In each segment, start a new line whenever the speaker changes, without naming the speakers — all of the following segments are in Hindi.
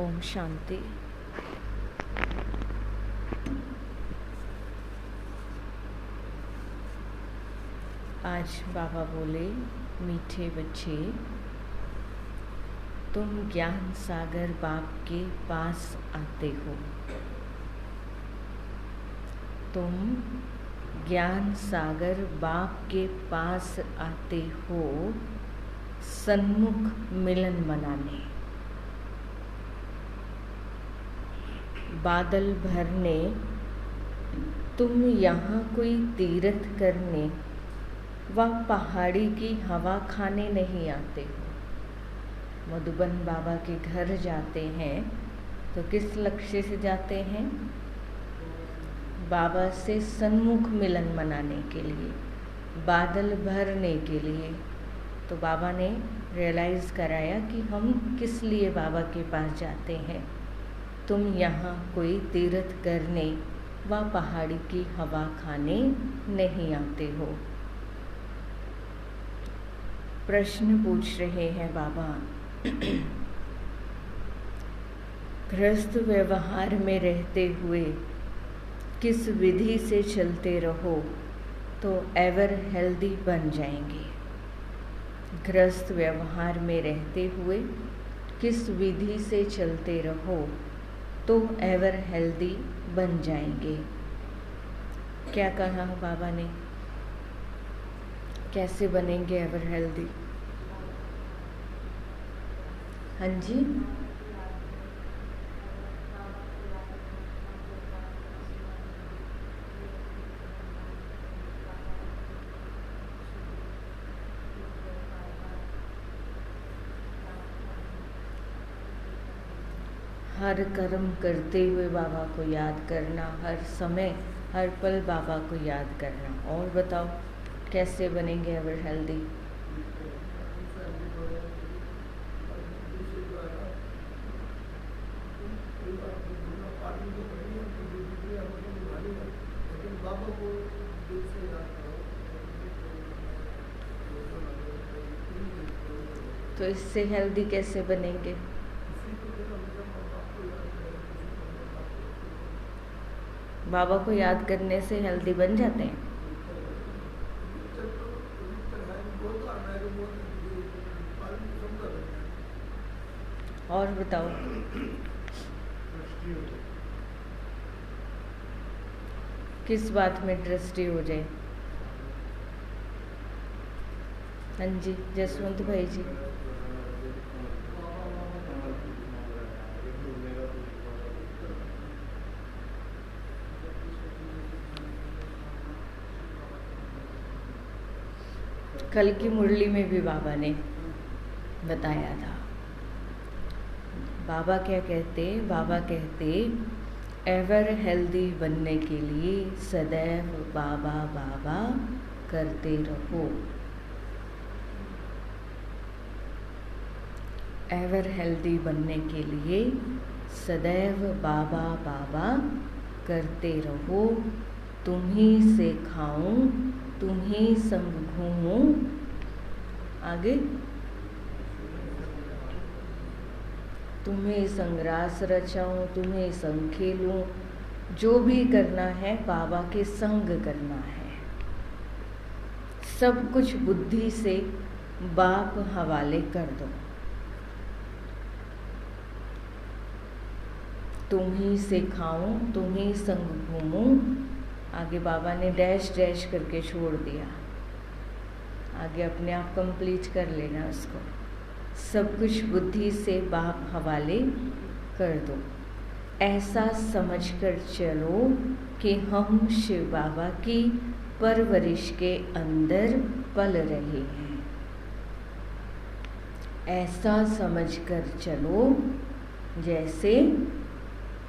ओम शांति। आज बाबा बोले, मीठे बच्चे, तुम ज्ञान सागर बाप के पास आते हो। तुम ज्ञान सागर बाप के पास आते हो, सन्मुख मिलन मनाने, बादल भरने। तुम यहाँ कोई तीर्थ करने व पहाड़ी की हवा खाने नहीं आते हो। मधुबन बाबा के घर जाते हैं तो किस लक्ष्य से जाते हैं? बाबा से सन्मुख मिलन मनाने के लिए, बादल भरने के लिए। तो बाबा ने रियलाइज़ कराया कि हम किस लिए बाबा के पास जाते हैं। तुम यहाँ कोई तीर्थ करने व पहाड़ी की हवा खाने नहीं आते हो। प्रश्न पूछ रहे हैं बाबा, गृहस्थ व्यवहार में रहते हुए किस विधि से चलते रहो तो एवर हेल्दी बन जाएंगे। गृहस्थ व्यवहार में रहते हुए किस विधि से चलते रहो तो एवर हेल्दी बन जाएंगे। क्या कहा बाबा ने? कैसे बनेंगे एवर हेल्दी? हाँ जी, हर कर्म करते हुए बाबा को याद करना, हर समय हर पल बाबा को याद करना। और बताओ कैसे बनेंगे एवर हेल्दी? तो इससे हेल्दी कैसे बनेंगे? बाबा को याद करने से हेल्दी बन जाते हैं। और बताओ, किस बात में दृष्टि हो जाए? हाँ जी, जसवंत भाई जी। कल की मुरली में भी बाबा ने बताया था। बाबा क्या कहते? बाबा कहते एवर हेल्दी बनने के लिए सदैव बाबा बाबा करते रहो। एवर हेल्दी बनने के लिए सदैव बाबा बाबा करते रहो। तुम ही से खाऊं, तुम ही संग घूमूं। आगे, तुम्हें संग रास रचाऊं, तुम्हें संग खेलूं। जो भी करना है बाबा के संग करना है। सब कुछ बुद्धि से बाप हवाले कर दो। तुम ही से खाऊं, तुम ही संग घूमूं। आगे बाबा ने डैश डैश करके छोड़ दिया। आगे अपने आप कंप्लीट कर लेना उसको। सब कुछ बुद्धि से बाप हवाले कर दो। ऐसा समझकर चलो कि हम शिव बाबा की परवरिश के अंदर पल रहे हैं। ऐसा समझकर चलो जैसे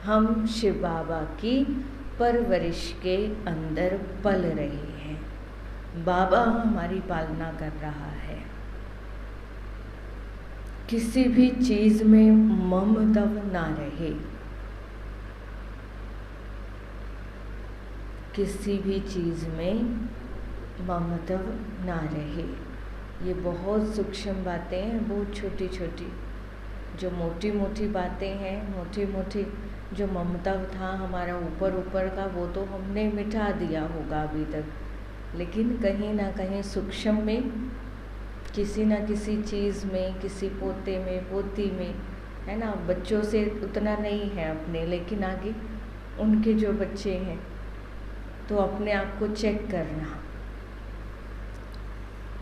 हम शिव बाबा की परवरिश के अंदर पल रहे हैं। बाबा हमारी पालना कर रहा है। किसी भी चीज में ममत्व ना रहे। किसी भी चीज में ममत्व ना रहे। ये बहुत सूक्ष्म बातें हैं, बहुत छोटी छोटी। जो मोटी मोटी बातें हैं, मोटी मोटी जो ममता था हमारा ऊपर ऊपर का, वो तो हमने मिटा दिया होगा अभी तक, लेकिन कहीं ना कहीं सूक्ष्म में किसी न किसी चीज़ में, किसी पोते में, पोती में, है ना, बच्चों से उतना नहीं है अपने, लेकिन आगे उनके जो बच्चे हैं, तो अपने आप को चेक करना,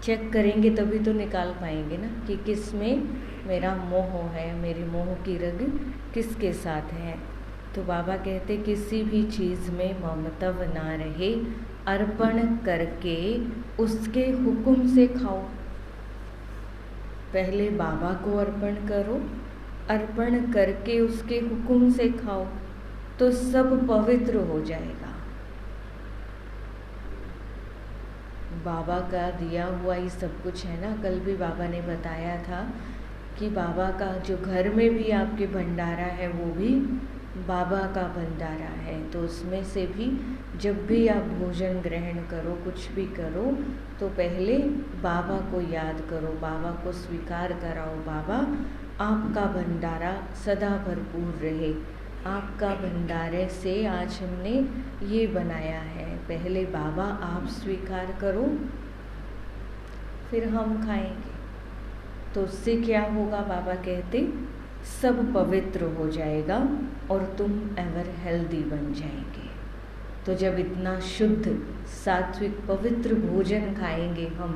चेक करेंगे तभी तो निकाल पाएंगे ना कि किस में मेरा मोह है, मेरी मोह की रग किसके साथ है। तो बाबा कहते किसी भी चीज़ में ममत्व ना रहे, अर्पण करके उसके हुक्म से खाओ। पहले बाबा को अर्पण करो, अर्पण करके उसके हुक्म से खाओ, तो सब पवित्र हो जाएगा। बाबा का दिया हुआ ही सब कुछ है ना। कल भी बाबा ने बताया था कि बाबा का जो घर में भी आपके भंडारा है, वो भी बाबा का भंडारा है। तो उसमें से भी जब भी आप भोजन ग्रहण करो, कुछ भी करो, तो पहले बाबा को याद करो, बाबा को स्वीकार कराओ, बाबा आपका भंडारा सदा भरपूर रहे, आपका भंडारे से आज हमने ये बनाया है। पहले बाबा आप स्वीकार करो, फिर हम खाएंगे। तो उससे क्या होगा, बाबा कहते सब पवित्र हो जाएगा और तुम एवर हेल्दी बन जाएंगे। तो जब इतना शुद्ध सात्विक पवित्र भोजन खाएंगे हम,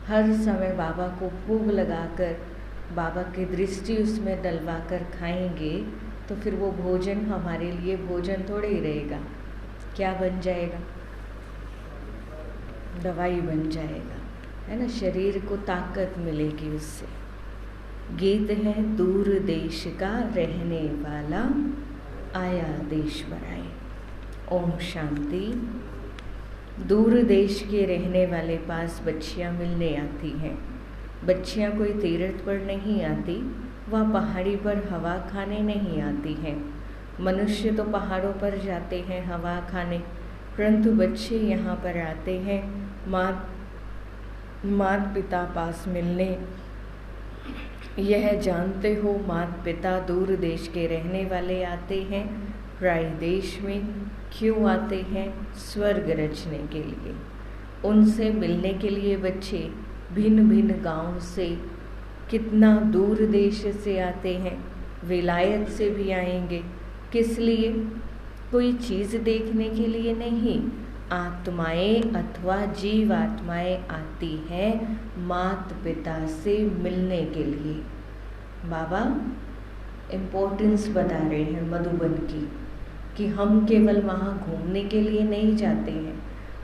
हर समय बाबा को भोग लगाकर, बाबा की दृष्टि उसमें डलवाकर खाएंगे, तो फिर वो भोजन हमारे लिए भोजन थोड़े ही रहेगा, क्या बन जाएगा, दवाई बन जाएगा, है ना। शरीर को ताकत मिलेगी उससे। गीत है दूर देश का रहने वाला, आया देश बराए। ओम शांति। दूर देश के रहने वाले पास बच्चियाँ मिलने आती हैं। बच्चियाँ कोई तीर्थ पर नहीं आती, वह पहाड़ी पर हवा खाने नहीं आती हैं। मनुष्य तो पहाड़ों पर जाते हैं हवा खाने, परंतु बच्चे यहाँ पर आते हैं माता पिता पास मिलने। यह जानते हो, माता पिता दूर देश के रहने वाले आते हैं प्राय देश में। क्यों आते हैं? स्वर्ग रचने के लिए। उनसे मिलने के लिए बच्चे भिन्न भिन्न गांव से, कितना दूर देश से आते हैं, विलायत से भी आएंगे। किस लिए? कोई चीज़ देखने के लिए नहीं, आत्माएं अथवा जीवात्माएं आती हैं माता पिता से मिलने के लिए। बाबा इम्पोर्टेंस बता रहे हैं मधुबन की, कि हम केवल वहाँ घूमने के लिए नहीं जाते हैं।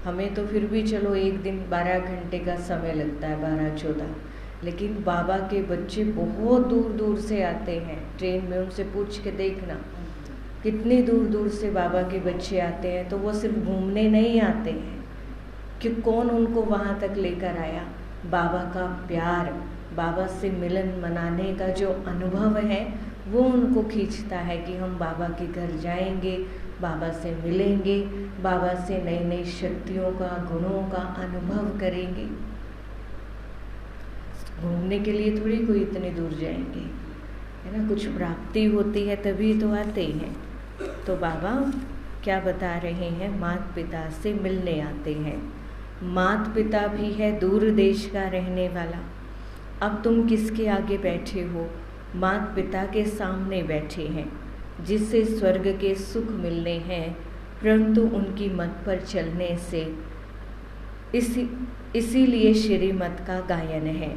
हमें तो फिर भी चलो एक दिन 12 घंटे का समय लगता है, 12-14, लेकिन बाबा के बच्चे बहुत दूर दूर से आते हैं। ट्रेन में उनसे पूछ के देखना कितनी दूर दूर से बाबा के बच्चे आते हैं। तो वो सिर्फ घूमने नहीं आते हैं, कि कौन उनको वहाँ तक लेकर आया। बाबा का प्यार, बाबा से मिलन मनाने का जो अनुभव है, वो उनको खींचता है कि हम बाबा के घर जाएंगे, बाबा से मिलेंगे, बाबा से नई नई शक्तियों का, गुणों का अनुभव करेंगे। घूमने के लिए थोड़ी कोई इतनी दूर जाएंगे, है ना। कुछ प्राप्ति होती है तभी तो आते हैं। तो बाबा क्या बता रहे हैं? माता पिता से मिलने आते हैं। माता पिता भी है दूर देश का रहने वाला। अब तुम किसके आगे बैठे हो? माता पिता के सामने बैठे हैं, जिससे स्वर्ग के सुख मिलने हैं, परंतु उनकी मत पर चलने से इसीलिए श्रीमत का गायन है।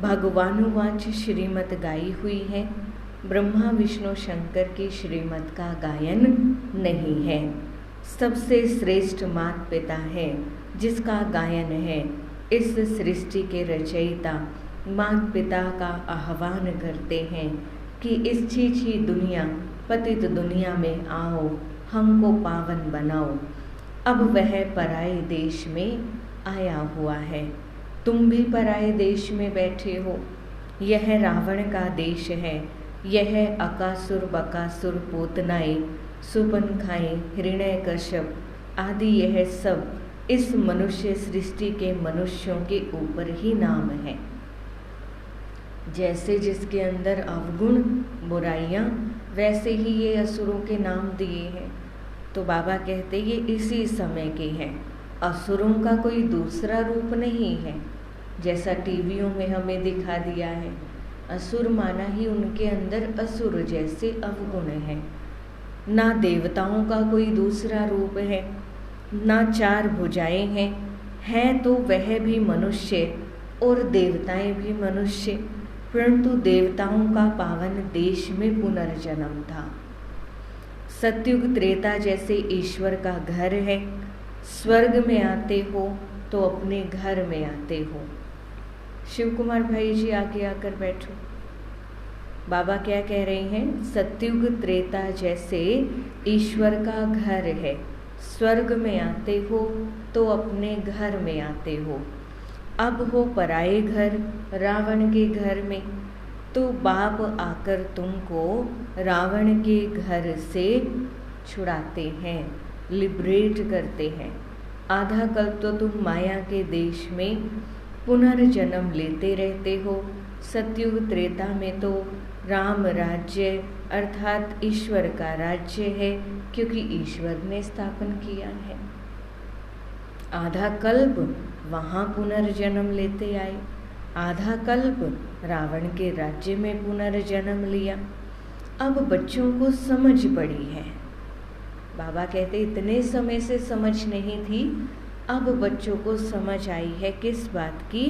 भगवानुवाच श्रीमत गाई हुई है, ब्रह्मा विष्णु शंकर की श्रीमत का गायन नहीं है। सबसे श्रेष्ठ माता पिता है जिसका गायन है। इस सृष्टि के रचयिता माता पिता का आह्वान करते हैं कि इस छीछी दुनिया, पतित दुनिया में आओ, हमको पावन बनाओ। अब वह पराये देश में आया हुआ है। तुम भी पराये देश में बैठे हो। यह रावण का देश है। यह अकासुर, बकासुर, पोतनाएं, सुपनखाएं, हिरण्यकश्यप आदि, यह सब इस मनुष्य सृष्टि के मनुष्यों के ऊपर ही नाम है। जैसे जिसके अंदर अवगुण बुराइयाँ, वैसे ही ये असुरों के नाम दिए हैं। तो बाबा कहते ये इसी समय के हैं, असुरों का कोई दूसरा रूप नहीं है। जैसा टीवियों में हमें दिखा दिया है, असुर माना ही उनके अंदर असुर जैसे अवगुण हैं। ना देवताओं का कोई दूसरा रूप है, ना चार भुजाएं हैं तो वह भी मनुष्य और देवताएं भी मनुष्य, परंतु देवताओं का पावन देश में पुनर्जन्म था। सतयुग त्रेता जैसे ईश्वर का घर है, स्वर्ग में आते हो तो अपने घर में आते हो। शिव कुमार भाई जी आगे आकर बैठो। बाबा क्या कह रहे हैं? सतयुग त्रेता जैसे ईश्वर का घर है, स्वर्ग में आते हो तो अपने घर में आते हो। अब हो पराए घर, रावण के घर में, तो बाप आकर तुमको रावण के घर से छुड़ाते हैं, लिबरेट करते हैं। आधा कल्प तो तुम माया के देश में पुनर्जन्म लेते रहते हो। सतयुग त्रेता में तो राम राज्य अर्थात ईश्वर का राज्य है, क्योंकि ईश्वर ने स्थापन किया है। आधा कल्प वहाँ पुनर्जन्म लेते आए, आधा कल्प रावण के राज्य में पुनर्जन्म लिया। अब बच्चों को समझ पड़ी है। बाबा कहते इतने समय से समझ नहीं थी, अब बच्चों को समझ आई है। किस बात की?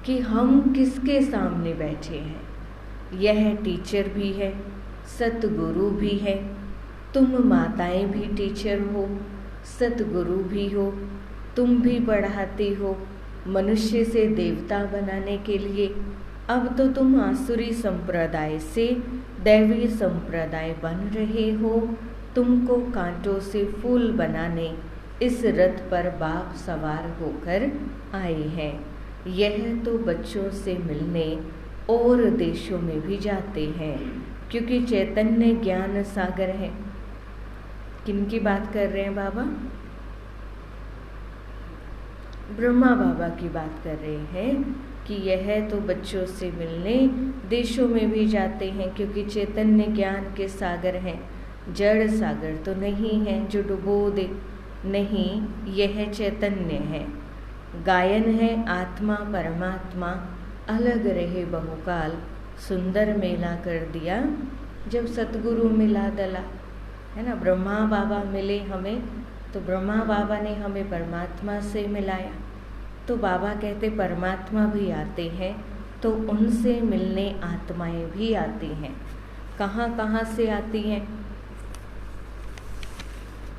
कि हम किसके सामने बैठे हैं। यह टीचर भी है, सतगुरु भी है। तुम माताएं भी टीचर हो, सतगुरु भी हो, तुम भी पढ़ाती हो मनुष्य से देवता बनाने के लिए। अब तो तुम आसुरी संप्रदाय से दैवीय संप्रदाय बन रहे हो। तुमको कांटों से फूल बनाने इस रथ पर बाप सवार होकर आए हैं। यह तो बच्चों से मिलने और देशों में भी जाते हैं, क्योंकि चैतन्य ज्ञान सागर है। किनकी बात कर रहे हैं बाबा? ब्रह्मा बाबा की बात कर रहे हैं कि यह तो बच्चों से मिलने देशों में भी जाते हैं, क्योंकि चैतन्य ज्ञान के सागर हैं। जड़ सागर तो नहीं है जो डुबो दे, नहीं, यह चैतन्य है। गायन है आत्मा परमात्मा अलग रहे बहुकाल, सुंदर मेला कर दिया जब सतगुरु मिला दला, है ना। ब्रह्मा बाबा मिले हमें, तो ब्रह्मा बाबा ने हमें परमात्मा से मिलाया। तो बाबा कहते परमात्मा भी आते हैं, तो उनसे मिलने आत्माएं भी आती हैं। कहाँ कहाँ से आती हैं?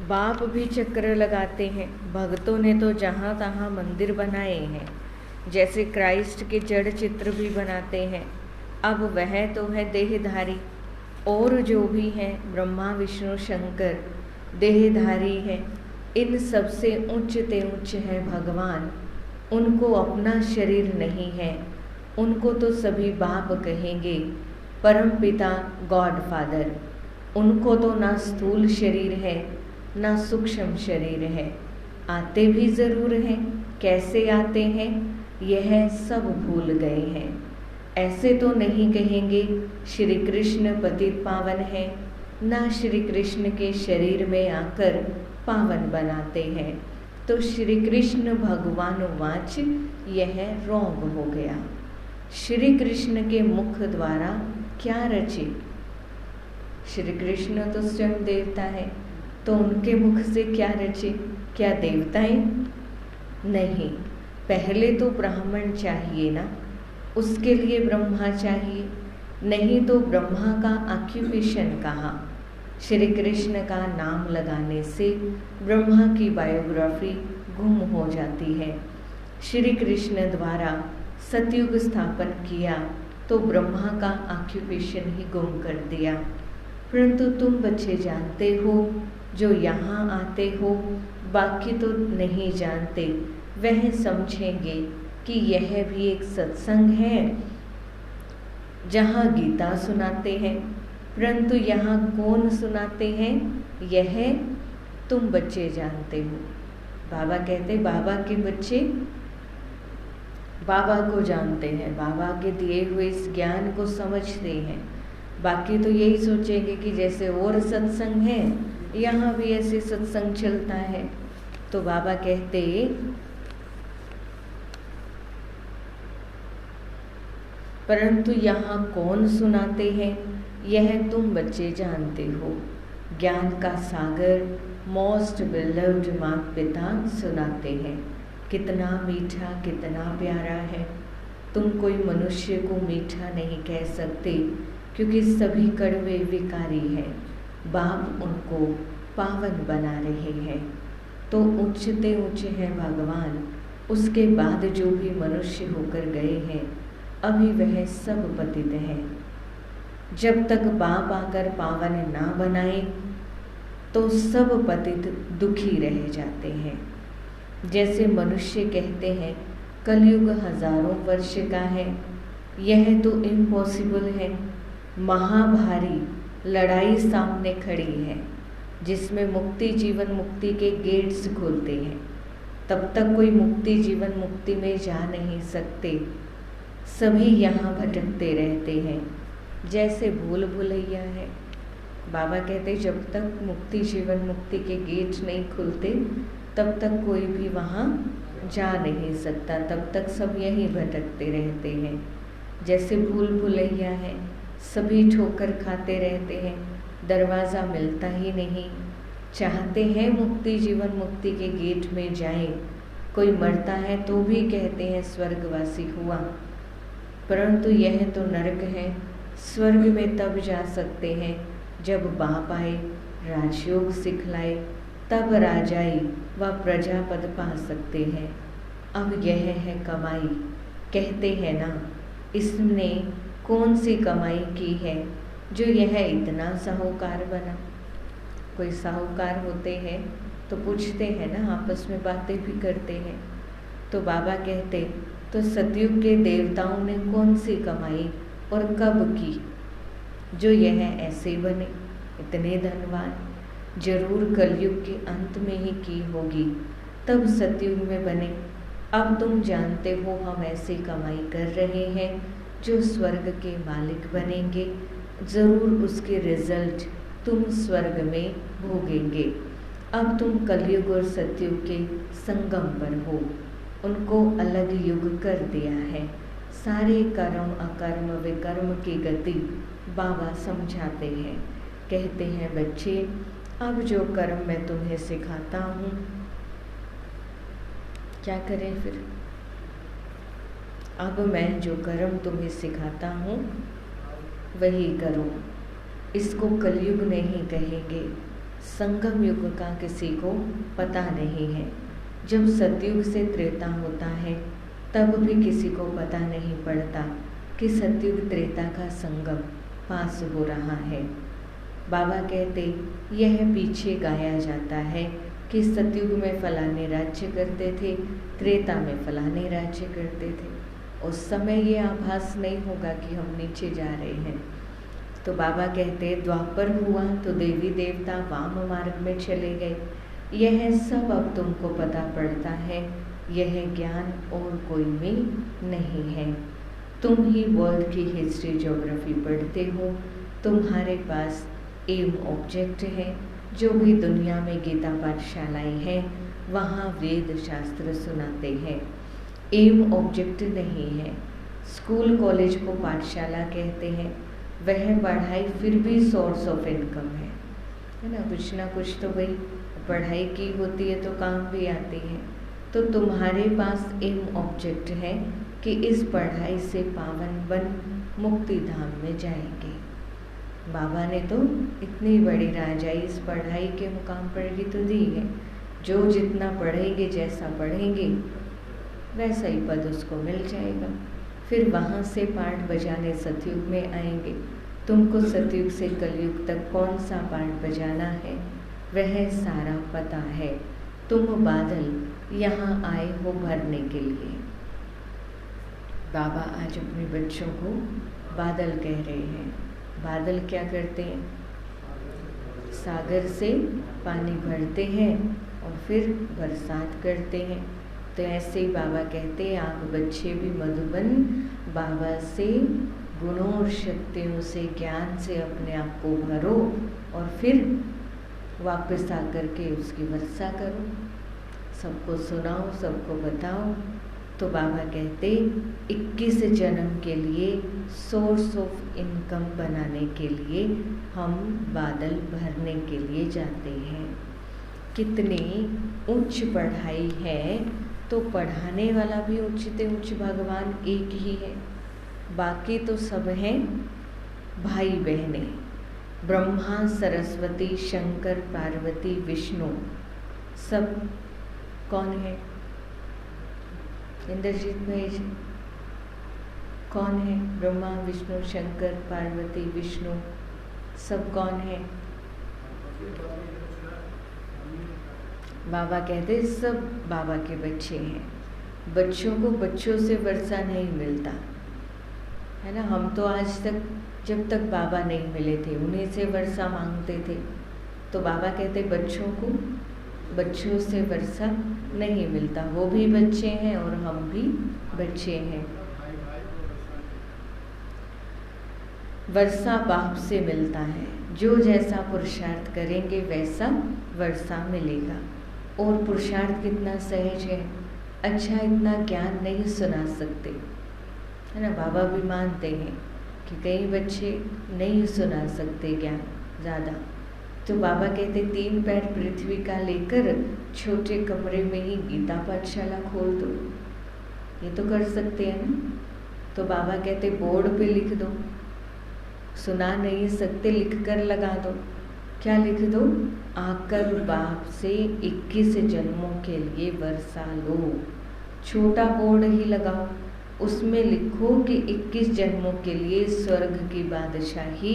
बाप भी चक्र लगाते हैं। भक्तों ने तो जहाँ तहाँ मंदिर बनाए हैं, जैसे क्राइस्ट के जड़ चित्र भी बनाते हैं। अब वह तो है देहधारी, और जो भी हैं ब्रह्मा विष्णु शंकर देहधारी हैं। इन सबसे ऊंचते ऊंच है भगवान। उनको अपना शरीर नहीं है, उनको तो सभी बाप कहेंगे, परम पिता गॉड फादर। उनको तो ना स्थूल शरीर है ना सूक्ष्म शरीर है। आते भी ज़रूर हैं, कैसे आते हैं यह सब भूल गए हैं। ऐसे तो नहीं कहेंगे श्री कृष्ण पतित पावन है, ना श्री कृष्ण के शरीर में आकर पावन बनाते हैं। तो श्री कृष्ण भगवान वाच यह रॉन्ग हो गया। श्री कृष्ण के मुख द्वारा क्या रचे? श्री कृष्ण तो स्वयं देवता है, तो उनके मुख से क्या रचे? क्या देवताएं? नहीं, पहले तो ब्राह्मण चाहिए ना, उसके लिए ब्रह्मा चाहिए। नहीं तो ब्रह्मा का ऑक्यूपेशन कहाँ? श्री कृष्ण का नाम लगाने से ब्रह्मा की बायोग्राफी गुम हो जाती है। श्री कृष्ण द्वारा सतयुग स्थापन किया तो ब्रह्मा का ऑक्यूपेशन ही गुम कर दिया। परंतु तुम बच्चे जानते हो, जो यहाँ आते हो, बाकी तो नहीं जानते। वह समझेंगे कि यह भी एक सत्संग है जहाँ गीता सुनाते हैं, परंतु यहाँ कौन सुनाते हैं यह तुम बच्चे जानते हो। बाबा कहते बाबा के बच्चे बाबा को जानते हैं, बाबा के दिए हुए इस ज्ञान को समझते हैं। बाकी तो यही सोचेंगे कि जैसे और सत्संग है, यहाँ भी ऐसे सत्संग चलता है। तो बाबा कहते, परंतु यहाँ कौन सुनाते हैं, यह तुम बच्चे जानते हो। ज्ञान का सागर मोस्ट बिलव्ड माता पिता सुनाते हैं। कितना मीठा, कितना प्यारा है। तुम कोई मनुष्य को मीठा नहीं कह सकते, क्योंकि सभी कड़वे विकारी हैं। बाप उनको पावन बना रहे हैं। तो ऊंचते ऊंचे हैं भगवान, उसके बाद जो भी मनुष्य होकर गए हैं, अभी वह सब पतित हैं। जब तक बाप आकर पावन ना बनाए, तो सब पतित दुखी रह जाते हैं। जैसे मनुष्य कहते हैं कलयुग हजारों वर्ष का है, यह तो इम्पॉसिबल है। महाभारी लड़ाई सामने खड़ी है, जिसमें मुक्ति जीवन मुक्ति के गेट्स खुलते हैं। तब तक कोई मुक्ति जीवन मुक्ति में जा नहीं सकते। सभी यहाँ भटकते रहते हैं, जैसे भूल भुलैया है। बाबा कहते जब तक मुक्ति जीवन मुक्ति के गेट नहीं खुलते, तब तक कोई भी वहाँ जा नहीं सकता। तब तक सब यहीं भटकते रहते हैं, जैसे भूल भुलैया है। सभी ठोकर खाते रहते हैं, दरवाज़ा मिलता ही नहीं। चाहते हैं मुक्ति जीवन मुक्ति के गेट में जाए। कोई मरता है तो भी कहते हैं स्वर्गवासी हुआ, परंतु यह तो नरक है। स्वर्ग में तब जा सकते हैं जब बाप आए, राजयोग सिखलाए, तब राजाई व प्रजापद पा सकते हैं। अब यह है कमाई। कहते हैं ना, इसने कौन सी कमाई की है जो यह इतना साहूकार बना। कोई साहूकार होते हैं तो पूछते हैं ना, आपस में बातें भी करते हैं। तो बाबा कहते, तो सतयुग के देवताओं ने कौन सी कमाई और कब की जो यह ऐसे बने, इतने धनवान। जरूर कलयुग के अंत में ही की होगी, तब सतयुग में बने। अब तुम जानते हो हम ऐसी कमाई कर रहे हैं जो स्वर्ग के मालिक बनेंगे। ज़रूर उसके रिजल्ट तुम स्वर्ग में भोगेंगे। अब तुम कलयुग और सतयुग के संगम पर हो, उनको अलग युग कर दिया है। सारे कर्म अकर्म विकर्म की गति बाबा समझाते हैं। कहते हैं बच्चे, अब जो कर्म मैं तुम्हें सिखाता हूँ, क्या करें फिर? अब मैं जो कर्म तुम्हें सिखाता हूँ वही करो। इसको कलयुग नहीं कहेंगे, संगम युग का किसी को पता नहीं है। जब सतयुग से त्रेता होता है, तब भी किसी को पता नहीं पड़ता कि सतयुग त्रेता का संगम पास हो रहा है। बाबा कहते, यह पीछे गाया जाता है कि सतयुग में फलाने राज्य करते थे, त्रेता में फलाने राज्य करते थे। उस समय ये आभास नहीं होगा कि हम नीचे जा रहे हैं। तो बाबा कहते, द्वापर हुआ तो देवी देवता वाम मार्ग में चले गए। यह सब अब तुमको पता पड़ता है। यह ज्ञान और कोई में नहीं है। तुम ही वर्ल्ड की हिस्ट्री ज्योग्राफी पढ़ते हो, तुम्हारे पास एम ऑब्जेक्ट है। जो भी दुनिया में गीता पाठशालाएँ हैं, वहाँ वेद शास्त्र सुनाते हैं। एम ऑब्जेक्ट नहीं है। स्कूल कॉलेज को पाठशाला कहते हैं। वह पढ़ाई फिर भी सोर्स ऑफ इनकम है ना। कुछ ना कुछ तो भाई पढ़ाई की होती है तो काम भी आती है। तो तुम्हारे पास एम ऑब्जेक्ट है कि इस पढ़ाई से पावन बन मुक्ति धाम में जाएंगे। बाबा ने तो इतनी बड़ी राजाई इस पढ़ाई के मुकाम पर ही तो दी है। जो जितना पढ़ेंगे, जैसा पढ़ेंगे, वैसा ही पद उसको मिल जाएगा। फिर वहाँ से पाठ बजाने सतयुग में आएंगे। तुमको सतयुग से कलयुग तक कौन सा पाठ बजाना है वह सारा पता है। तुम बादल यहाँ आए हो भरने के लिए। बाबा आज अपने बच्चों को बादल कह रहे हैं। बादल क्या करते हैं? सागर से पानी भरते हैं और फिर बरसात करते हैं। तो ऐसे ही बाबा कहते हैं आप बच्चे भी मधुबन बाबा से गुणों और शक्तियों से, ज्ञान से अपने आप को भरो और फिर वापस आकर के उसकी वर्षा करो, सबको सुनाओ, सबको बताओ। तो बाबा कहते 21 जन्म के लिए सोर्स ऑफ इनकम बनाने के लिए हम बादल भरने के लिए जाते हैं। कितनी उच्च पढ़ाई है, तो पढ़ाने वाला भी उच्चते उच्च भगवान एक ही है, बाकी तो सब हैं भाई बहने, ब्रह्मा सरस्वती शंकर पार्वती विष्णु, सब कौन है? इंद्रजीत भाई जी, कौन है? ब्रह्मा विष्णु शंकर पार्वती विष्णु सब कौन है? बाबा कहते सब बाबा के बच्चे हैं। बच्चों को बच्चों से वर्षा नहीं मिलता है ना। हम तो आज तक जब तक बाबा नहीं मिले थे उन्हीं से वर्षा मांगते थे। तो बाबा कहते बच्चों को बच्चों से वर्षा नहीं मिलता, वो भी बच्चे हैं और हम भी बच्चे हैं। वर्षा बाप से मिलता है, जो जैसा पुरुषार्थ करेंगे वैसा वर्षा मिलेगा। और पुरुषार्थ कितना सहज है, अच्छा इतना ज्ञान नहीं सुना सकते है ना। बाबा भी मानते हैं कि कई बच्चे नहीं सुना सकते ज्ञान ज़्यादा, तो बाबा कहते 3 पैर पृथ्वी का लेकर छोटे कमरे में ही गीता पाठशाला खोल दो, ये तो कर सकते हैं ना। तो बाबा कहते बोर्ड पे लिख दो, सुना नहीं सकते लिख कर लगा दो। क्या लिख दो? आकर बाप से 21 जन्मों के लिए वर्षा लो। छोटा बोर्ड ही लगाओ, उसमें लिखो कि 21 जन्मों के लिए स्वर्ग की बादशाही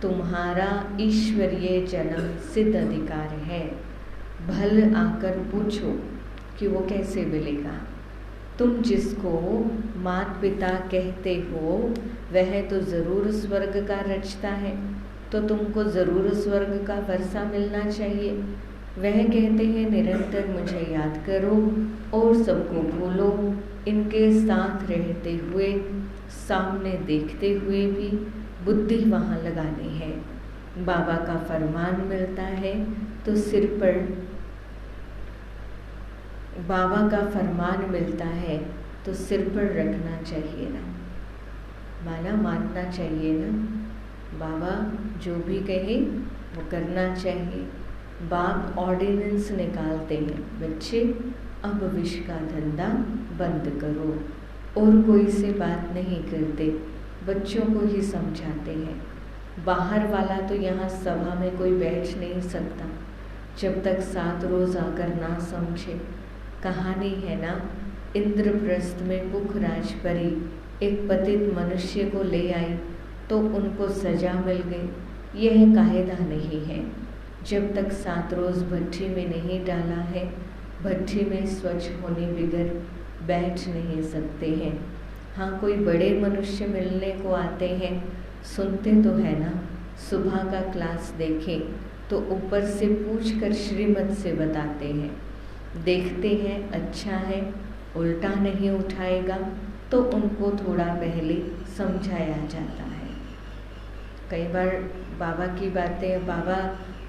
तुम्हारा ईश्वरीय जन्म सिद्ध अधिकार है। भल आकर पूछो कि वो कैसे मिलेगा। तुम जिसको माता पिता कहते हो वह तो ज़रूर स्वर्ग का रचता है, तो तुमको ज़रूर स्वर्ग का वर्षा मिलना चाहिए। वह कहते हैं निरंतर मुझे याद करो और सबको भूलो। इनके साथ रहते हुए, सामने देखते हुए भी बुद्धि वहाँ लगानी है। बाबा का फरमान मिलता है तो सिर पर, बाबा का फरमान मिलता है तो सिर पर रखना चाहिए ना, मानना चाहिए ना। बाबा जो भी कहे वो करना चाहिए। बाप ऑर्डिनेंस निकालते हैं, बच्चे अब विष का धंधा बंद करो, और कोई से बात नहीं करते, बच्चों को ही समझाते हैं। बाहर वाला तो यहाँ सभा में कोई बैठ नहीं सकता जब तक 7 रोज आकर ना समझे। कहानी है ना, इंद्रप्रस्थ में पुखराज परी एक पतित मनुष्य को ले आई तो उनको सजा मिल गई। यह कायदा नहीं है, जब तक 7 रोज भट्ठी में नहीं डाला है, भट्ठी में स्वच्छ होने बिगर बैठ नहीं सकते हैं। हाँ, कोई बड़े मनुष्य मिलने को आते हैं, सुनते तो है ना। सुबह का क्लास देखें तो ऊपर से पूछकर श्रीमत से बताते हैं, देखते हैं अच्छा है, उल्टा नहीं उठाएगा तो उनको थोड़ा पहले समझाया जाता है। कई बार बाबा की बातें बाबा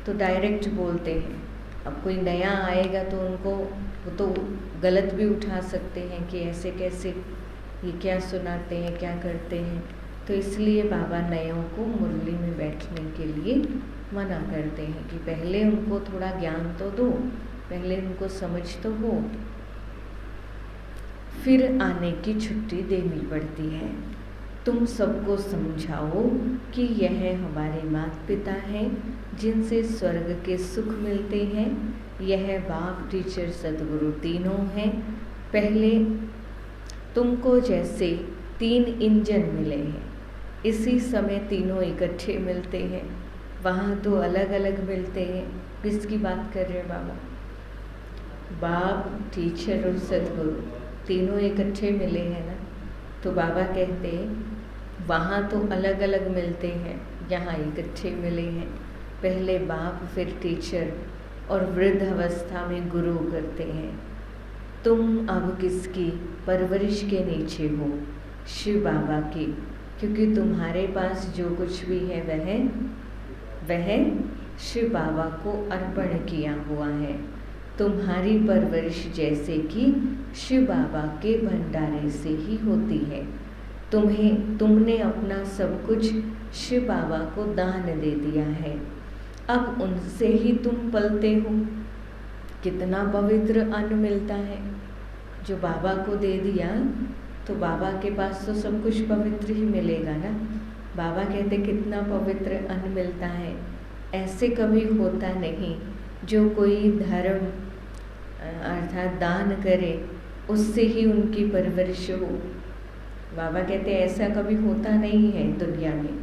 तो डायरेक्ट बोलते हैं, अब कोई नया आएगा तो उनको वो तो गलत भी उठा सकते हैं कि ऐसे कैसे, ये क्या सुनाते हैं, क्या करते हैं। तो इसलिए बाबा नयों को मुरली में बैठने के लिए मना करते हैं कि पहले उनको थोड़ा ज्ञान तो दो, पहले उनको समझ तो हो, फिर आने की छुट्टी देनी पड़ती है। तुम सबको समझाओ कि यह हमारे माता पिता हैं जिनसे स्वर्ग के सुख मिलते हैं। यह बाप, टीचर, सदगुरु तीनों हैं। पहले तुमको जैसे 3 इंजन मिले हैं, इसी समय तीनों इकट्ठे मिलते हैं, वहाँ तो अलग अलग मिलते हैं। किसकी बात कर रहे हैं बाबा? बाप, टीचर और सदगुरु तीनों इकट्ठे मिले हैं ना। तो बाबा कहते हैं वहाँ तो अलग अलग मिलते हैं, यहाँ इकट्ठे मिले हैं। पहले बाप, फिर टीचर, और वृद्ध अवस्था में गुरु करते हैं। तुम अब किसकी परवरिश के नीचे हो? शिव बाबा की, क्योंकि तुम्हारे पास जो कुछ भी है वह शिव बाबा को अर्पण किया हुआ है। तुम्हारी परवरिश जैसे कि शिव बाबा के भंडारे से ही होती है। तुमने अपना सब कुछ शिव बाबा को दान दे दिया है, अब उनसे ही तुम पलते हो। कितना पवित्र अन्न मिलता है जो बाबा को दे दिया, तो बाबा के पास तो सब कुछ पवित्र ही मिलेगा ना। बाबा कहते कितना पवित्र अन्न मिलता है। ऐसे कभी होता नहीं जो कोई धर्म अर्थात दान करे उससे ही उनकी परवरिश हो। बाबा कहते ऐसा कभी होता नहीं है दुनिया में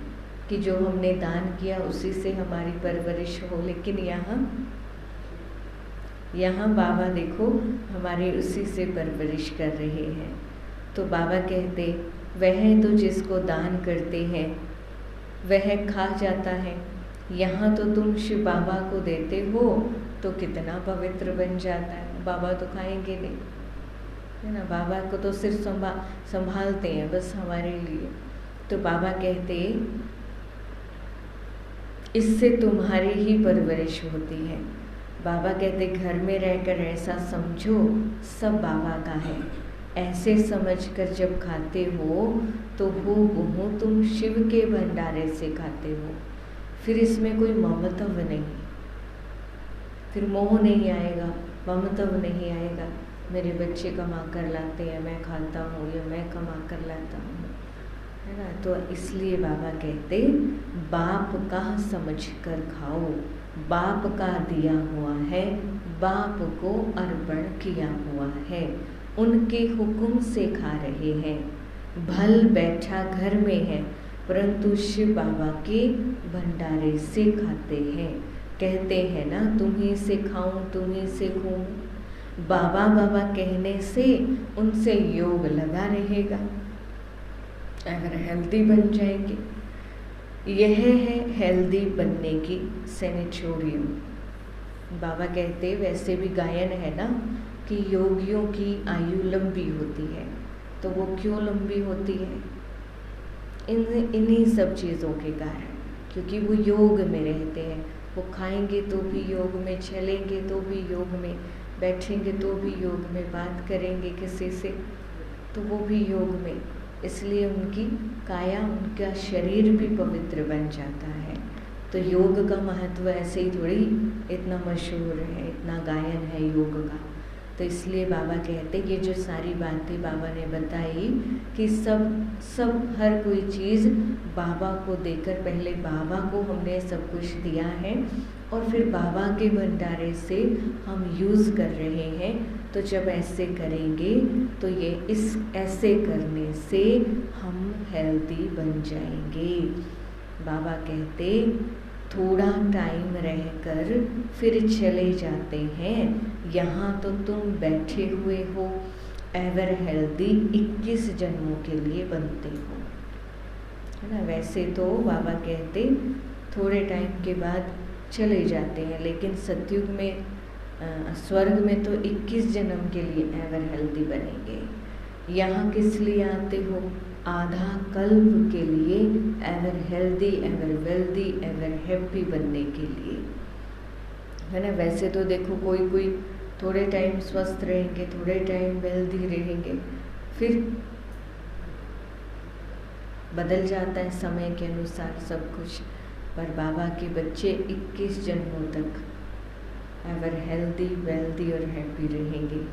कि जो हमने दान किया उसी से हमारी परवरिश हो। लेकिन यहाँ बाबा देखो हमारी उसी से परवरिश कर रहे हैं। तो बाबा कहते वह तो जिसको दान करते हैं वह खा जाता है, यहाँ तो तुम शिव बाबा को देते हो तो कितना पवित्र बन जाता है। बाबा तो खाएंगे नहीं, है ना। बाबा को तो सिर्फ संभालते हैं बस हमारे लिए। तो बाबा कहते इससे तुम्हारी ही परवरिश होती है। बाबा कहते घर में रहकर ऐसा समझो सब बाबा का है। ऐसे समझकर जब खाते हो तो हूबहू तुम शिव के भंडारे से खाते हो। फिर इसमें कोई ममत्व नहीं, फिर मोह नहीं आएगा, ममत्व नहीं आएगा। मेरे बच्चे कमा कर लाते हैं मैं खाता हूँ, या मैं कमा कर लाता हूँ, है ना। तो इसलिए बाबा कहते बाप का समझ कर खाओ, बाप का दिया हुआ है, बाप को अर्पण किया हुआ है, उनके हुक्म से खा रहे हैं। भल बैठा घर में है परंतु शिव बाबा के भंडारे से खाते हैं। कहते हैं ना तुम्ही से खाऊं तुम्ही से खूं। बाबा बाबा कहने से उनसे योग लगा रहेगा, अगर हेल्दी बन जाएंगे। यह है हेल्दी बनने की सेनेटोरियम। बाबा कहते वैसे भी गायन है ना कि योगियों की आयु लंबी होती है। तो वो क्यों लंबी होती है? इन्हीं सब चीज़ों के कारण, क्योंकि वो योग में रहते हैं। वो खाएंगे तो भी योग में, चलेंगे तो भी योग में, बैठेंगे तो भी योग में, बात करेंगे किसी से तो वो भी योग में। इसलिए उनकी काया, उनका शरीर भी पवित्र बन जाता है। तो योग का महत्व ऐसे ही थोड़ी इतना मशहूर है, इतना गायन है योग का। तो इसलिए बाबा कहते ये जो सारी बातें बाबा ने बताई कि सब हर कोई चीज़ बाबा को देकर, पहले बाबा को हमने सब कुछ दिया है और फिर बाबा के भंडारे से हम यूज़ कर रहे हैं। तो जब ऐसे करेंगे तो ये ऐसे करने से हम हेल्दी बन जाएंगे। बाबा कहते थोड़ा टाइम रहकर फिर चले जाते हैं। यहाँ तो तुम बैठे हुए हो, एवर हेल्दी 21 जन्मों के लिए बनते हो, है ना। वैसे तो बाबा कहते थोड़े टाइम के बाद चले जाते हैं, लेकिन सतयुग में स्वर्ग में तो 21 जन्म के लिए एवर हेल्दी बनेंगे। यहाँ किस लिए आते हो? आधा कल्प के लिए ever healthy, ever wealthy, ever happy बनने के लिए, है ना। वैसे तो देखो कोई थोड़े टाइम स्वस्थ रहेंगे, थोड़े टाइम वेल्दी रहेंगे, फिर बदल जाता है समय के अनुसार सब कुछ। पर बाबा के बच्चे 21 जन्मों तक एवर हेल्दी, वेल्दी और हैप्पी रहेंगे।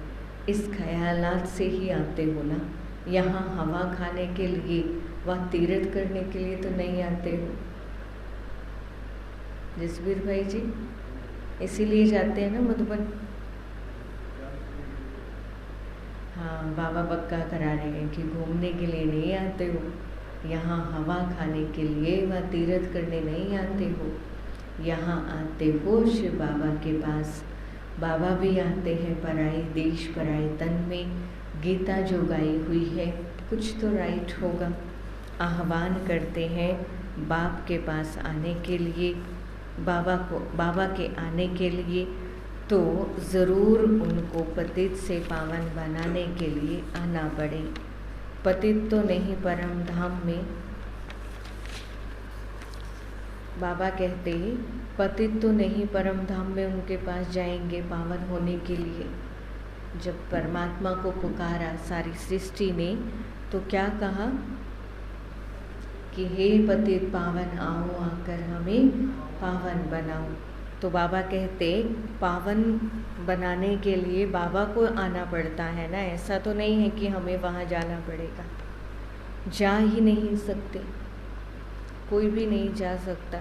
इस ख्यालात से ही आते हो ना। यहाँ हवा खाने के लिए, वहाँ तीर्थ करने के लिए तो नहीं आते हो जसवीर भाई जी, इसीलिए जाते हैं ना मधुबन। हाँ, बाबा पक्का करा रहे हैं कि घूमने के लिए नहीं आते हो, यहाँ हवा खाने के लिए, वहाँ तीर्थ करने नहीं आते हो, यहाँ आते हो शिव बाबा के पास। बाबा भी आते हैं पराई देश पराई तन में। गीता जो गाई हुई है कुछ तो राइट होगा। आह्वान करते हैं बाप के पास आने के लिए, बाबा के आने के लिए। तो ज़रूर उनको पतित से पावन बनाने के लिए आना पड़े। पतित तो नहीं परम धाम में। बाबा कहते पतित तो नहीं परम धाम में उनके पास जाएंगे पावन होने के लिए। जब परमात्मा को पुकारा सारी सृष्टि ने तो क्या कहा कि हे पतित पावन आओ, आकर हमें पावन बनाओ। तो बाबा कहते पावन बनाने के लिए बाबा को आना पड़ता है ना, ऐसा तो नहीं है कि हमें वहाँ जाना पड़ेगा। जा ही नहीं सकते, कोई भी नहीं जा सकता।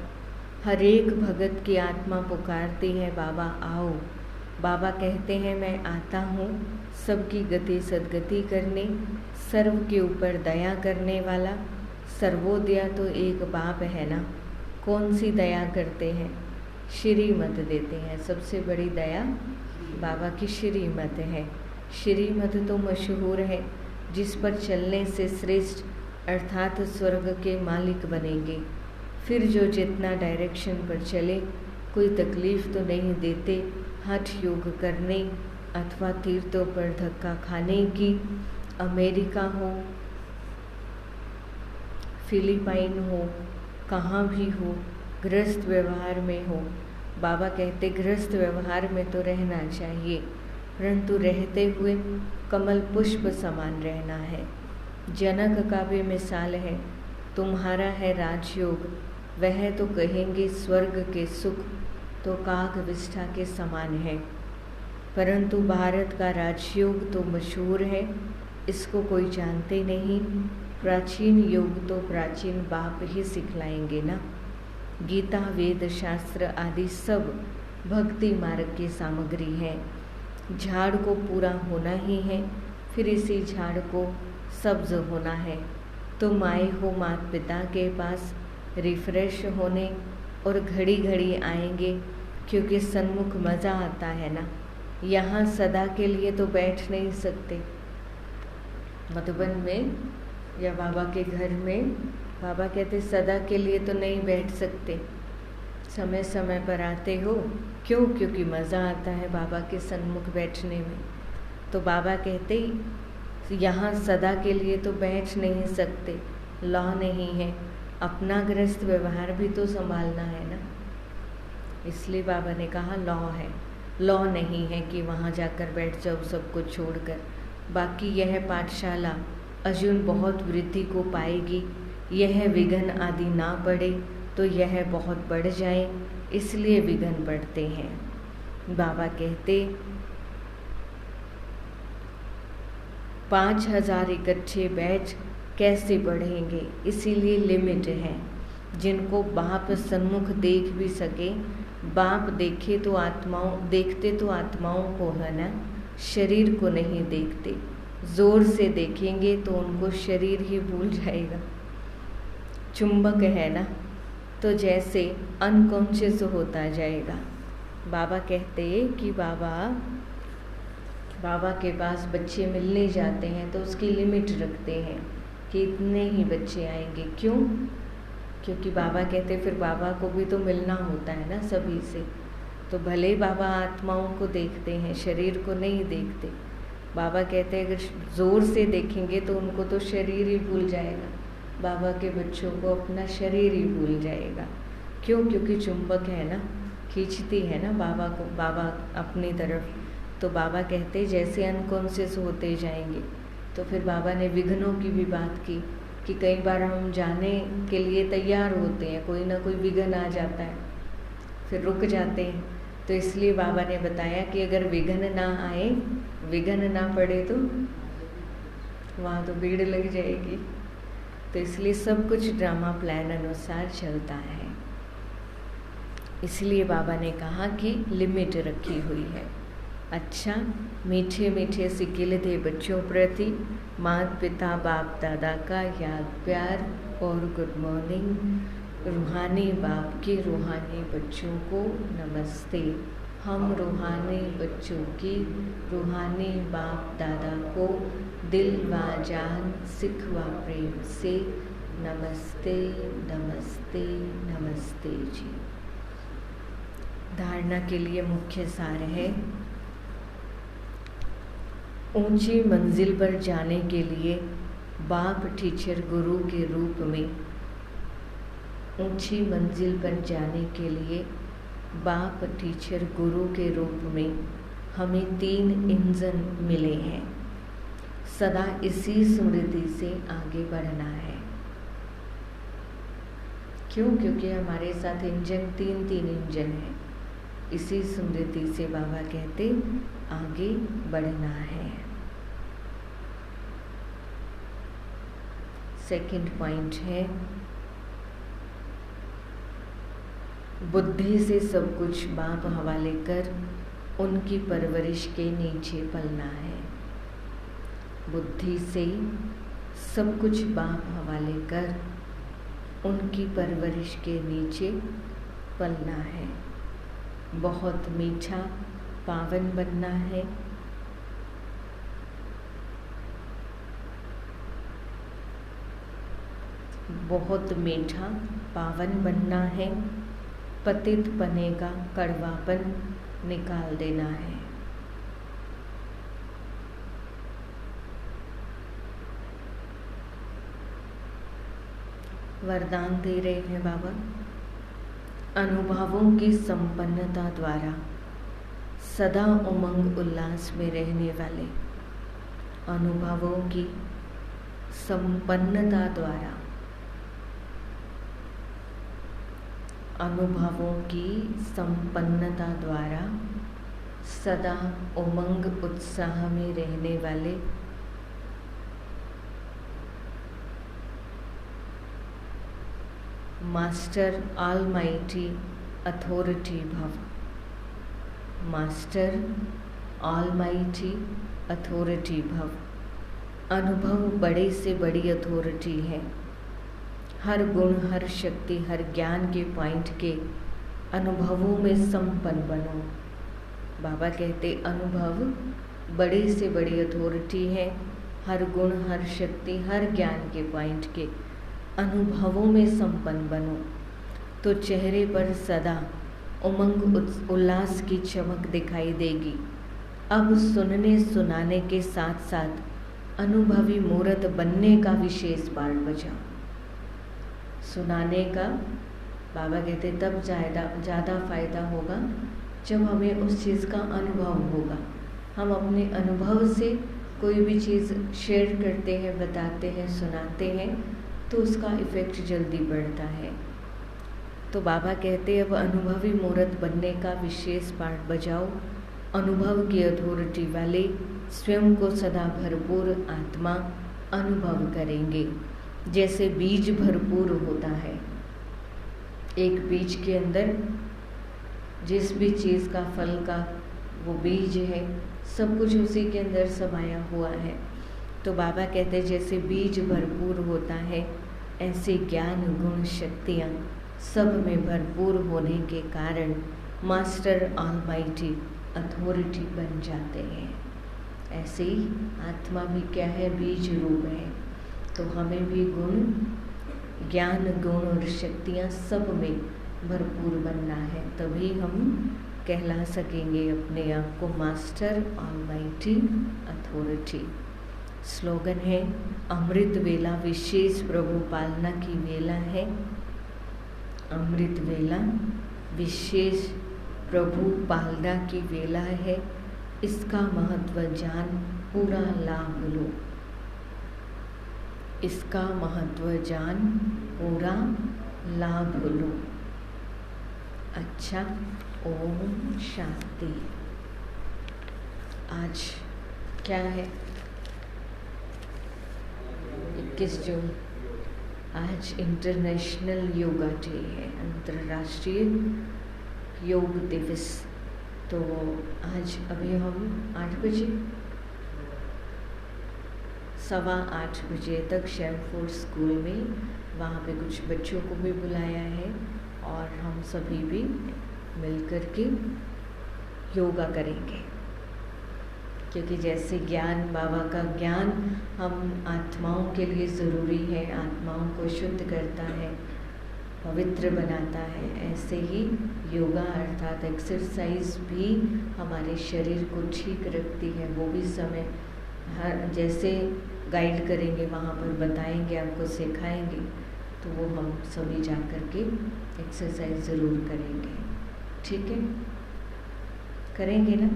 हर एक भगत की आत्मा पुकारती है बाबा आओ। बाबा कहते हैं मैं आता हूँ सबकी गति सद्गति करने, सर्व के ऊपर दया करने वाला। सर्वोदया तो एक बाप है ना, कौन सी दया करते हैं? श्रीमत देते हैं। सबसे बड़ी दया बाबा की श्रीमत है। श्रीमत तो मशहूर है, जिस पर चलने से श्रेष्ठ अर्थात स्वर्ग के मालिक बनेंगे। फिर जो जितना डायरेक्शन पर चले, कोई तकलीफ़ तो नहीं देते। हठ योग करने अथवा तीर्थों पर धक्का खाने की, अमेरिका हो, फिलीपाइन हो, कहाँ भी हो, गृहस्थ व्यवहार में हो। बाबा कहते गृहस्थ व्यवहार में तो रहना चाहिए, परंतु रहते हुए कमल पुष्प समान रहना है। जनक का भी मिसाल है, तुम्हारा है राजयोग, वह तो कहेंगे स्वर्ग के सुख तो काग विष्ठा के समान है। परंतु भारत का राजयोग तो मशहूर है, इसको कोई जानते नहीं। प्राचीन योग तो प्राचीन बाप ही सिखलाएंगे ना। गीता, वेद, शास्त्र आदि सब भक्ति मार्ग की सामग्री है। झाड़ को पूरा होना ही है, फिर इसी झाड़ को सब्ज होना है। तुम आए हो माता पिता के पास रिफ्रेश होने, और घड़ी घड़ी आएंगे क्योंकि सन्मुख मज़ा आता है ना। यहाँ सदा के लिए तो बैठ नहीं सकते। मधुबन में या बाबा के घर में बाबा कहते सदा के लिए तो नहीं बैठ सकते, समय समय पर आते हो। क्यों? क्योंकि मज़ा आता है बाबा के सन्मुख बैठने में। तो बाबा कहते यहाँ सदा के लिए तो बैठ नहीं सकते, लॉ नहीं है, अपना गृहस्थ व्यवहार भी तो संभालना है ना। इसलिए बाबा ने कहा लॉ है। लॉ नहीं है कि वहाँ जाकर बैठ जाओ सब कुछ छोड़कर। बाकी यह पाठशाला अर्जुन बहुत वृद्धि को पाएगी। यह विघ्न आदि ना पड़े तो यह बहुत बढ़ जाए, इसलिए विघ्न पड़ते हैं। बाबा कहते 5000 इकट्ठे बैच कैसे बढ़ेंगे, इसीलिए लिमिट है। जिनको बाप सन्मुख देख भी सके, बाप देखे तो आत्माओं देखते तो आत्माओं को है ना, शरीर को नहीं देखते। जोर से देखेंगे तो उनको शरीर ही भूल जाएगा। चुंबक है ना, तो जैसे अनकॉन्शियस होता जाएगा। बाबा कहते कि बाबा के पास बच्चे मिलने जाते हैं तो उसकी लिमिट रखते हैं कि इतने ही बच्चे आएंगे। क्यों? क्योंकि बाबा कहते फिर बाबा को भी तो मिलना होता है ना सभी से। तो भले बाबा आत्माओं को देखते हैं, शरीर को नहीं देखते। बाबा कहते हैं अगर ज़ोर से देखेंगे तो उनको तो शरीर ही भूल जाएगा। बाबा के बच्चों को अपना शरीर ही भूल जाएगा। क्यों? क्योंकि चुंबक है ना, खींचती है ना बाबा अपनी तरफ। तो बाबा कहते जैसे अनकॉन्शियस होते जाएंगे। तो फिर बाबा ने विघ्नों की भी बात की कि कई बार हम जाने के लिए तैयार होते हैं, कोई ना कोई विघ्न आ जाता है, फिर रुक जाते हैं। तो इसलिए बाबा ने बताया कि अगर विघ्न ना आए, विघ्न ना पड़े तो वहाँ तो भीड़ लग जाएगी। तो इसलिए सब कुछ ड्रामा प्लान अनुसार चलता है। इसलिए बाबा ने कहा कि लिमिट रखी हुई है। अच्छा, मीठे मीठे सिकिल थे बच्चों प्रति माता पिता बाप दादा का याद प्यार और गुड मॉर्निंग। रूहानी बाप के रूहानी बच्चों को नमस्ते। हम रूहानी बच्चों की रूहानी बाप दादा को दिल व जान सिख व प्रेम से नमस्ते नमस्ते नमस्ते जी। धारणा के लिए मुख्य सार है, ऊंची मंजिल पर जाने के लिए बाप टीचर गुरु के रूप में, ऊंची मंजिल पर जाने के लिए बाप टीचर गुरु के रूप में हमें 3 इंजन मिले हैं। सदा इसी स्मृति से आगे बढ़ना है। क्यों? क्योंकि हमारे साथ इंजन 3 इंजन है। इसी स्मृति से बाबा कहते आगे बढ़ना है। सेकंड पॉइंट है, बुद्धि से सब कुछ बाप हवाले कर उनकी परवरिश के नीचे पलना है। बुद्धि से सब कुछ बाप हवाले कर उनकी परवरिश के नीचे पलना है। बहुत मीठा पावन बनना है। बहुत मीठा पावन बनना है। पतित पने का कड़वापन निकाल देना है। वरदान दे रहे हैं बाबा, अनुभवों की संपन्नता द्वारा सदा उमंग उल्लास में रहने वाले, अनुभवों की संपन्नता द्वारा, अनुभवों की संपन्नता द्वारा सदा उमंग उत्साह में रहने वाले, मास्टर ऑलमाइटी अथॉरिटी भव। मास्टर ऑलमाइटी अथॉरिटी भव। अनुभव बड़े से बड़ी अथॉरिटी है। हर गुण, हर शक्ति, हर ज्ञान के पॉइंट के अनुभवों में संपन्न बनो। बाबा कहते अनुभव बड़े से बड़ी अथॉरिटी है। हर गुण, हर शक्ति, हर ज्ञान के पॉइंट के अनुभवों में संपन्न बनो तो चेहरे पर सदा उमंग उल्लास की चमक दिखाई देगी। अब सुनने सुनाने के साथ साथ अनुभवी मूर्त बनने का विशेष पाठ बजाओ। सुनाने का बाबा कहते तब ज़्यादा फायदा होगा जब हमें उस चीज़ का अनुभव होगा। हम अपने अनुभव से कोई भी चीज़ शेयर करते हैं, बताते हैं, सुनाते हैं तो उसका इफ़ेक्ट जल्दी बढ़ता है। तो बाबा कहते अब अनुभवी मूर्त बनने का विशेष पाठ बजाओ। अनुभव की अथॉरिटी वाले स्वयं को सदा भरपूर आत्मा अनुभव करेंगे। जैसे बीज भरपूर होता है, एक बीज के अंदर जिस भी चीज़ का, फल का वो बीज है, सब कुछ उसी के अंदर समाया हुआ है। तो बाबा कहते जैसे बीज भरपूर होता है ऐसे ज्ञान, गुण, शक्तियाँ सब में भरपूर होने के कारण मास्टर ऑलमाइटी अथॉरिटी बन जाते हैं। ऐसे ही आत्मा भी क्या है, बीज रूप है। तो हमें भी गुण, ज्ञान, गुण और शक्तियाँ सब में भरपूर बनना है, तभी हम कहला सकेंगे अपने आप को मास्टर ऑलमाइटी अथॉरिटी। स्लोगन है अमृत वेला विशेष प्रभु पालना की वेला है। अमृत वेला विशेष प्रभु पालना की वेला है। इसका महत्व जान पूरा लाभ लो। इसका महत्व जान पूरा लाभ लो। अच्छा, ओम शांति। आज क्या है? 21 जून। आज इंटरनेशनल योगा डे है, अंतर्राष्ट्रीय योग दिवस। तो आज अभी हम 8 बजे, 7:15 बजे तक शैमफोर्ड स्कूल में, वहाँ पे कुछ बच्चों को भी बुलाया है और हम सभी भी मिलकर के योगा करेंगे। क्योंकि जैसे ज्ञान, बाबा का ज्ञान हम आत्माओं के लिए ज़रूरी है, आत्माओं को शुद्ध करता है, पवित्र बनाता है, ऐसे ही योगा अर्थात एक्सरसाइज भी हमारे शरीर को ठीक रखती है। वो भी समय हर जैसे गाइड करेंगे, वहाँ पर बताएंगे, आपको सिखाएंगे, तो वो हम सभी जा कर के एक्सरसाइज ज़रूर करेंगे। ठीक है, करेंगे ना?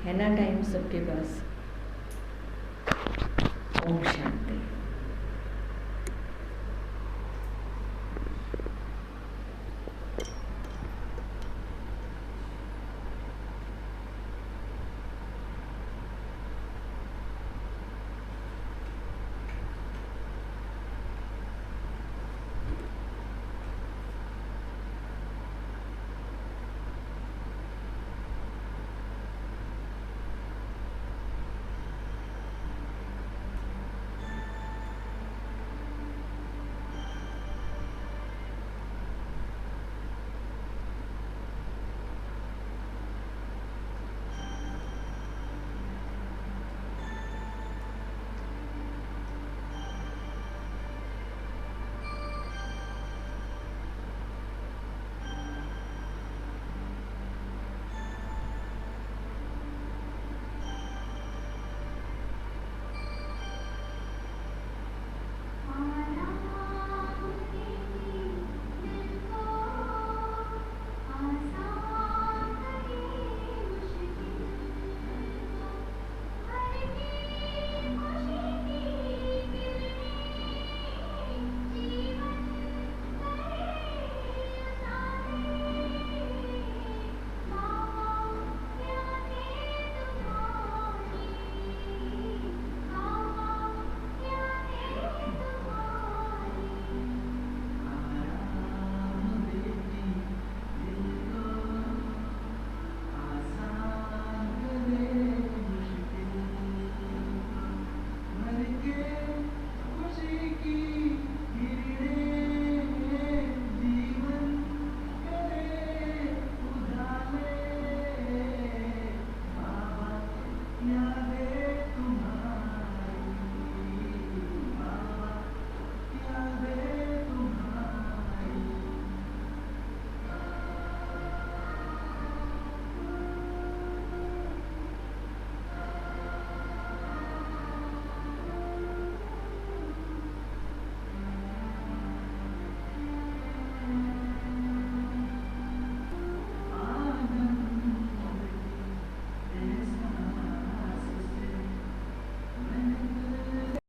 है ना टाइम सबके पास? ओम शांति।